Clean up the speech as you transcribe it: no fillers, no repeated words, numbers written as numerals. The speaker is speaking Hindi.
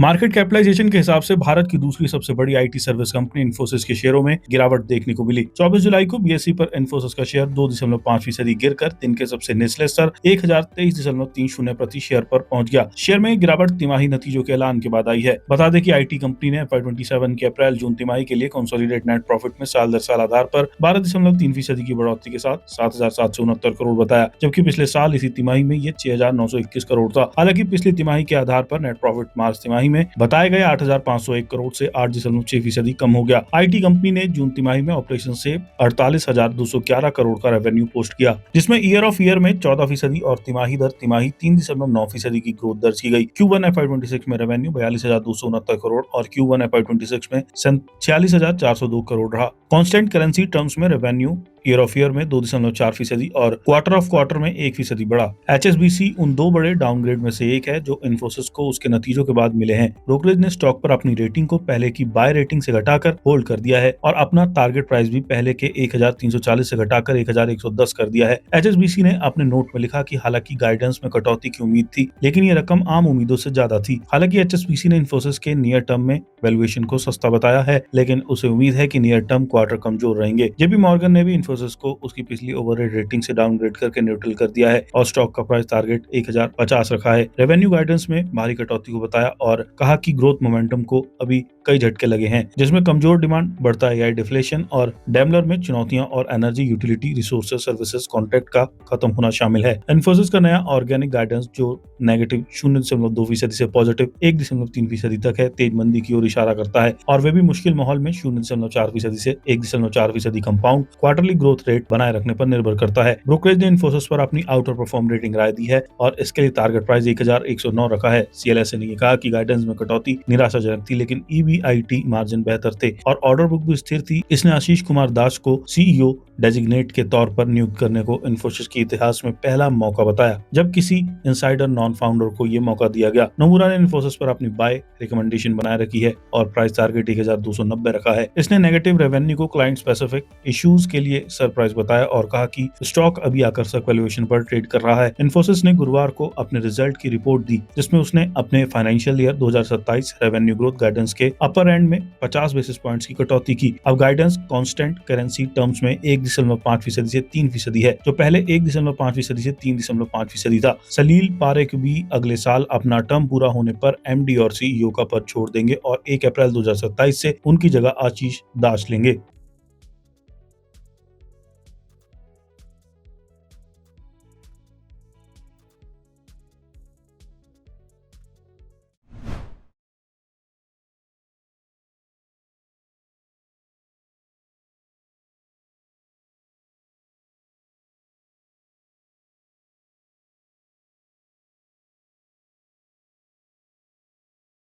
मार्केट कैपिटलाइजेशन के हिसाब से भारत की दूसरी सबसे बड़ी आईटी सर्विस कंपनी इन्फोसिस के शेयरों में गिरावट देखने को मिली। 24 जुलाई को बीएसई पर इन्फोसिस का शेयर 2.5% गिरकर दिन के सबसे निचले स्तर 1023.30 प्रति शेयर पर पहुंच गया। शेयर में गिरावट तिमाही नतीजों के ऐलान के बाद आई है। बता दें कि आईटी कंपनी ने FY27 के अप्रैल जून तिमाही के लिए कंसोलिडेटेड नेट प्रॉफिट में साल दर साल आधार पर 12.3% की बढ़ोतरी के साथ 7,769 करोड़ बताया, जबकि पिछले साल इसी तिमाही में ये 6,921 करोड़ था। हालांकि पिछली तिमाही के आधार पर नेट प्रॉफिट मार्च तिमाही में बताए गए 8,501 करोड़ से 8.6% कम हो गया। आईटी कंपनी ने जून तिमाही में ऑपरेशन से 48,211 करोड़ का रेवेन्यू पोस्ट किया, जिसमें ईयर ऑफ ईयर में 14% और तिमाही दर तिमाही 3.9% की ग्रोथ दर्ज की गई। Q1 FY26 में रेवेन्यू 42,269 करोड़ और Q1 FY26 में 46,402 करोड़ रहा। कांस्टेंट करेंसी टर्म्स में रेवेन्यू ईयर ऑफ ईयर में 2.4% और क्वार्टर ऑफ क्वार्टर में 1% बढ़ा। HSBC उन दो बड़े डाउनग्रेड में से एक है जो इन्फोसिस को उसके नतीजों के बाद मिले हैं। ब्रोकरेज ने स्टॉक पर अपनी रेटिंग को पहले की बाय रेटिंग से घटाकर होल्ड कर दिया है और अपना टारगेट प्राइस भी पहले के 1,340 से घटाकर 1,110 कर दिया है। HSBC ने अपने नोट में लिखा कि हालांकि गाइडेंस में कटौती की उम्मीद थी, लेकिन ये रकम आम उम्मीदों से ज्यादा थी। हालांकि HSBC ने इन्फोसिस के नियर टर्म में वैल्यूएशन को सस्ता बताया है, लेकिन उसे उम्मीद है कि नियर टर्म क्वार्टर कमजोर रहेंगे। JP मॉर्गन ने भी इन्फोसिस को उसकी पिछली ओवरहेड रेटिंग से डाउनग्रेड करके न्यूट्रल कर दिया है और स्टॉक का प्राइस टारगेट 1,050 रखा है। रेवेन्यू गाइडेंस में भारी कटौती को बताया और कहा कि ग्रोथ मोमेंटम को अभी कई झटके लगे हैं, जिसमें कमजोर डिमांड, बढ़ता AI डिफ्लेशन और डेमलर में चुनौतियां और energy, utility, resources, services contract का खत्म होना शामिल है। इन्फोसिस का नया ऑर्गेनिक गाइडेंस जो नेगेटिव 0.2% से पॉजिटिव 1.3% तक है, तेज मंदी की ओर इशारा करता है और वे भी मुश्किल माहौल में 0.4% से 1.4% कंपाउंड क्वार्टरली ग्रोथ रेट बनाए रखने पर निर्भर करता है। ब्रोकरेज ने इन्फोसिस पर अपनी आउटर परफॉर्म रेटिंग राय दी है और इसके लिए टारगेट प्राइस 1,109 रखा है। CLSA ने कहा कि गाइडेंस में कटौती निराशाजनक थी, लेकिन EBIT मार्जिन बेहतर थे और ऑर्डर बुक भी स्थिर थी। इसने आशीष कुमार दास को CEO डेजिग्नेट के तौर पर नियुक्त करने को इन्फोसिस के इतिहास में पहला मौका बताया, जब किसी इनसाइडर नॉन फाउंडर को यह मौका दिया गया। नोमुरा ने इन्फोसिस पर अपनी बाय रिकमेंडेशन बनाए रखी है और प्राइस टारगेट 1,290 रखा है। इसने नेगेटिव रेवेन्यू को क्लाइंट स्पेसिफिक इश्यूज के लिए सरप्राइज बताया और कहा कि स्टॉक अभी आकर्षक वैल्यूएशन पर ट्रेड कर रहा है। इन्फोसिस ने गुरुवार को अपने रिजल्ट की रिपोर्ट दी, जिसमें उसने अपने financial year 2027 revenue growth guidance के अपर एंड में 50 बेसिस पॉइंट्स की कटौती की। अब गाइडेंस कांस्टेंट करेंसी टर्म्स में 1.5% से 3% है, जो पहले 1.5% से 3.5% था। सलील पारेख भी अगले साल अपना टर्म पूरा होने पर MD और CEO का पद छोड़ देंगे और 1 अप्रैल 2027 से उनकी जगह आशीष दास लेंगे।